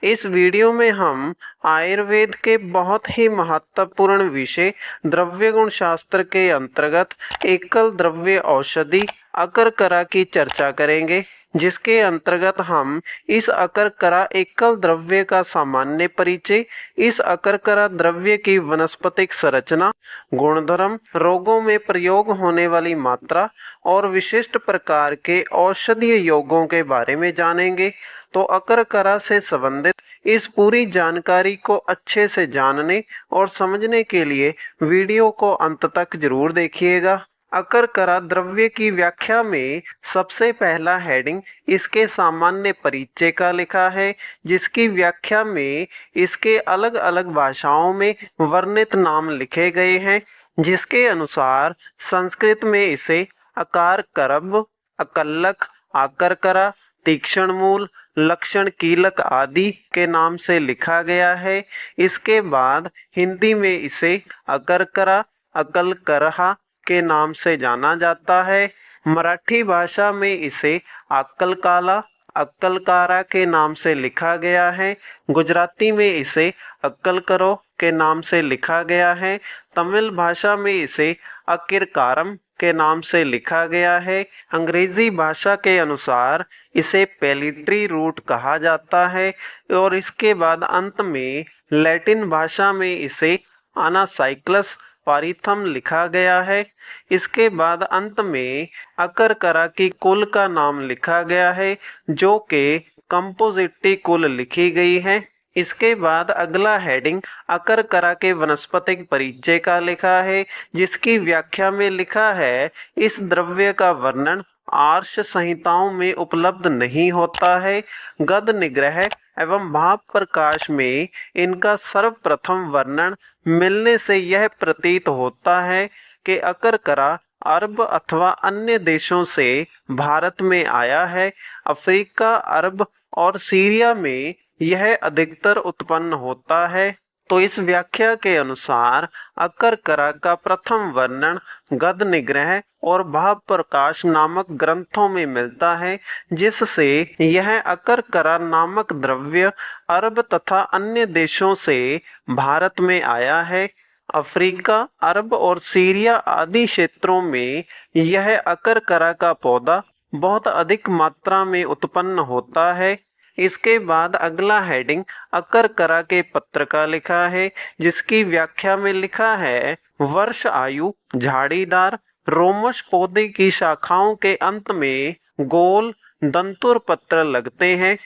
इस वीडियो में हम आयुर्वेद के बहुत ही महत्वपूर्ण विषय द्रव्य गुण शास्त्र के अंतर्गत एकल द्रव्य औषधि अकरकरा की चर्चा करेंगे, जिसके अंतर्गत हम इस अकरकरा एकल द्रव्य का सामान्य परिचय, इस अकरकरा द्रव्य की वनस्पतिक संरचना, गुणधर्म, रोगों में प्रयोग होने वाली मात्रा और विशिष्ट प्रकार के औषधीय योगों के बारे में जानेंगे। तो अकरकरा से संबंधित इस पूरी जानकारी को अच्छे से जानने और समझने के लिए वीडियो को अंत तक जरूर देखिएगा। अकरकरा द्रव्य की व्याख्या में सबसे पहला हेडिंग इसके सामान्य परिचय का लिखा है, जिसकी व्याख्या में इसके अलग अलग भाषाओं में वर्णित नाम लिखे गए हैं, जिसके अनुसार संस्कृत में इसे अकार करब, अकल्लक, आकरकरा, तीक्ष्ण मूल, लक्षण कीलक आदि के नाम से लिखा गया है। इसके बाद हिंदी में इसे अकरकरा, अकलकरहा के नाम से जाना जाता है। मराठी भाषा में इसे अक्कलकाला, अक्कलकारा के नाम से लिखा गया है। गुजराती में इसे अक्कलकरो के नाम से लिखा गया है। तमिल भाषा में इसे अकिरकारम के नाम से लिखा गया है। अंग्रेजी भाषा के अनुसार इसे पेलिट्री रूट कहा जाता है और इसके बाद अंत में लैटिन भाषा में इसे अनासाइक्लस पारिथम लिखा गया है। इसके बाद अंत में अकरकरा की कुल का नाम लिखा गया है, जो कि कंपोजिटी कुल लिखी गई है। इसके बाद अगला हेडिंग अकरकरा के वनस्पतिक परिचय का लिखा है, जिसकी व्याख्या में लिखा है इस द्रव्य का वर्णन आर्ष संहिताओं में उपलब्ध नहीं होता है। गद निग्रह एवं भाव प्रकाश में इनका सर्वप्रथम वर्णन मिलने से यह प्रतीत होता है कि अकरकरा अरब अथवा अन्य देशों से भारत में आया है। अफ्रीका, अरब और सीरिया में यह अधिकतर उत्पन्न होता है। तो इस व्याख्या के अनुसार अकरकरा का प्रथम वर्णन गद निग्रह और भाव प्रकाश नामक ग्रंथों में मिलता है, जिससे यह अकरकरा नामक द्रव्य अरब तथा अन्य देशों से भारत में आया है। अफ्रीका, अरब और सीरिया आदि क्षेत्रों में यह अकरकरा का पौधा बहुत अधिक मात्रा में उत्पन्न होता है। इसके बाद अगला हेडिंग अकरकरा के पत्र का लिखा है, जिसकी व्याख्या में लिखा है वर्ष आयु, झाड़ीदार, रोमश पौधे की शाखाओं के अंत में गोल दंतुर पत्र लगते हैं।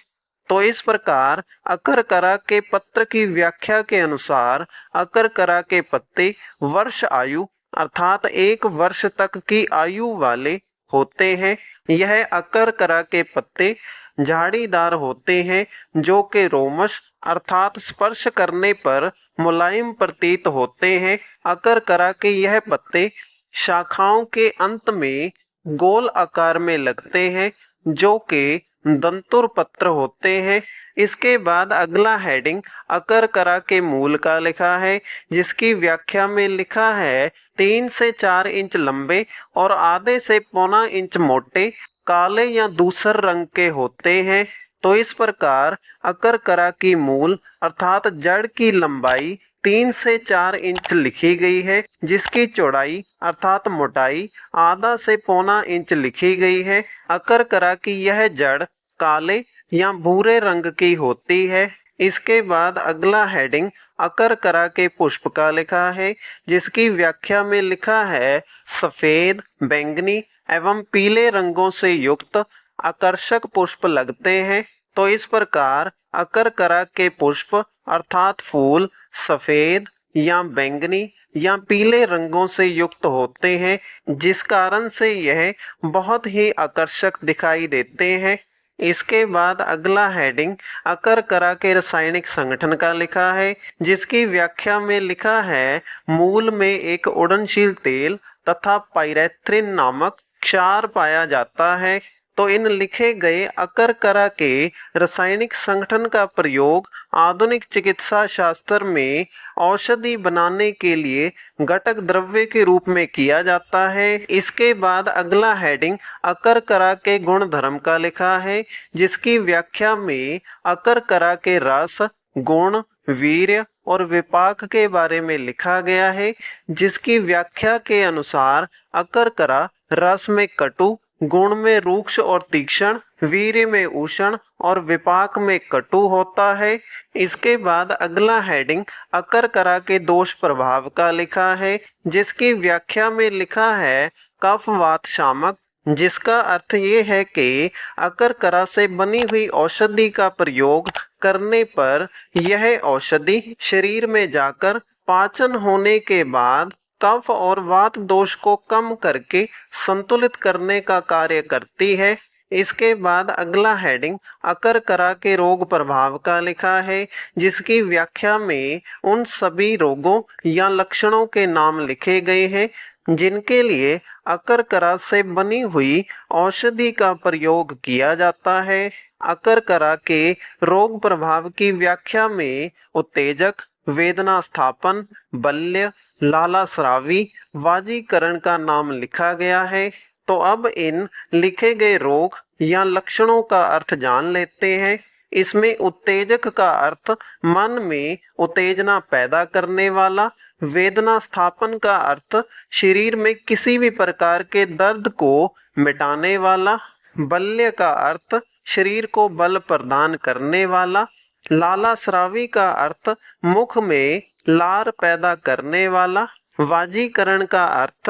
तो इस प्रकार अकरकरा के पत्र की व्याख्या के अनुसार अकरकरा के पत्ते वर्ष आयु अर्थात 1 वर्ष तक की आयु वाले होते हैं। यह अकरकरा के पत्ते झाड़ीदार होते हैं, जो कि रोमश अर्थात स्पर्श करने पर मुलायम प्रतीत होते हैं। अकरकरा के यह पत्ते शाखाओं के अंत में गोल आकार में लगते हैं, जो कि दंतुर पत्र होते हैं। इसके बाद अगला हेडिंग अकरकरा के मूल का लिखा है, जिसकी व्याख्या में लिखा है 3 से 4 इंच लंबे और आधे से पौना इंच मोटे, काले या धूसर रंग के होते हैं। तो इस प्रकार अकरकरा की मूल अर्थात जड़ की लंबाई 3 से 4 इंच लिखी गई है, जिसकी चौड़ाई अर्थात मोटाई आधा से पौना इंच लिखी गई है। अकरकरा की यह जड़ काले या भूरे रंग की होती है। इसके बाद अगला हेडिंग अकरकरा के पुष्प का लिखा है, जिसकी व्याख्या में लिखा है सफेद, बैंगनी एवं पीले रंगों से युक्त आकर्षक पुष्प लगते हैं। तो इस प्रकार अकरकरा के पुष्प अर्थात फूल सफेद या बैंगनी या पीले रंगों से युक्त होते हैं, जिस कारण से यह बहुत ही आकर्षक दिखाई देते हैं। इसके बाद अगला हेडिंग अकरकरा के रासायनिक संगठन का लिखा है, जिसकी व्याख्या में लिखा है मूल में एक उड़नशील तेल तथा पाइरेथ्रिन नामक क्षार पाया जाता है। तो इन लिखे गए अकरकरा के रासायनिक संगठन का प्रयोग आधुनिक चिकित्सा शास्त्र में औषधि बनाने के लिए घटक द्रव्य के रूप में किया जाता है। इसके बाद अगला हेडिंग अकरकरा के गुण धर्म का लिखा है, जिसकी व्याख्या में अकरकरा के रस, गुण, वीर्य और विपाक के बारे में लिखा गया है, जिसकी व्याख्या के अनुसार अकरकरा रस में कटु, गुण में रूक्ष और तीक्ष्ण, वीर्य में उष्ण और विपाक में कटु होता है। इसके बाद अगला हेडिंग अकरकरा के दोष प्रभाव का लिखा है, जिसकी व्याख्या में लिखा है कफ वात शामक, जिसका अर्थ ये है कि अकरकरा से बनी हुई औषधि का प्रयोग करने पर यह औषधि शरीर में जाकर पाचन होने के बाद कफ और वात दोष को कम करके संतुलित करने का कार्य करती है। इसके बाद अगला हेडिंग अकरकरा के रोग प्रभाव का लिखा है, जिसकी व्याख्या में उन सभी रोगों या लक्षणों के नाम लिखे गए हैं जिनके लिए अकरकरा से बनी हुई औषधि का प्रयोग किया जाता है। अकरकरा के रोग प्रभाव की व्याख्या में उत्तेजक, वेदना स्थापन, बल्य, लालास्रावी, वाजीकरण का नाम लिखा गया है। तो अब इन लिखे गए रोग या लक्षणों का अर्थ जान लेते हैं। इसमें उत्तेजक का अर्थ मन में उत्तेजना पैदा करने वाला, वेदना स्थापन का अर्थ शरीर में किसी भी प्रकार के दर्द को मिटाने वाला, बल्य का अर्थ शरीर को बल प्रदान करने वाला, लालास्रावी का अर्थ मुख में लार पैदा करने वाला, वाजीकरण का अर्थ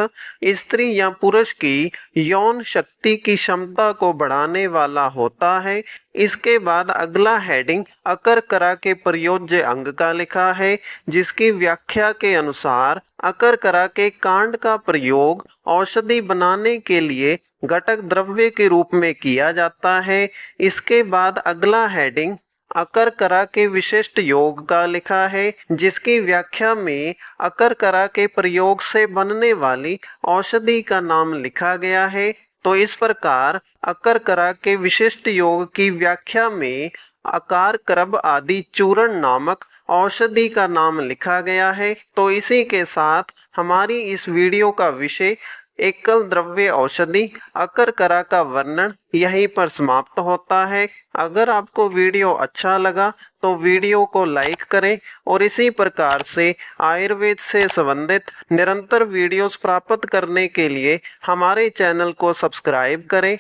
स्त्री या पुरुष की यौन शक्ति की क्षमता को बढ़ाने वाला होता है। इसके बाद अगला हेडिंग अकरकरा के प्रयोज्य अंग का लिखा है, जिसकी व्याख्या के अनुसार अकरकरा के कांड का प्रयोग औषधि बनाने के लिए घटक द्रव्य के रूप में किया जाता है। इसके बाद अगला हेडिंग अकरकरा के विशिष्ट योग का लिखा है, जिसकी व्याख्या में अकरकरा के प्रयोग से बनने वाली औषधि का नाम लिखा गया है। तो इस प्रकार अकरकरा के विशिष्ट योग की व्याख्या में अकार करब आदि चूर्ण नामक औषधि का नाम लिखा गया है। तो इसी के साथ हमारी इस वीडियो का विषय एकल द्रव्य औषधि अकरकरा का वर्णन यहीं पर समाप्त होता है। अगर आपको वीडियो अच्छा लगा तो वीडियो को लाइक करें और इसी प्रकार से आयुर्वेद से संबंधित निरंतर वीडियोस प्राप्त करने के लिए हमारे चैनल को सब्सक्राइब करें।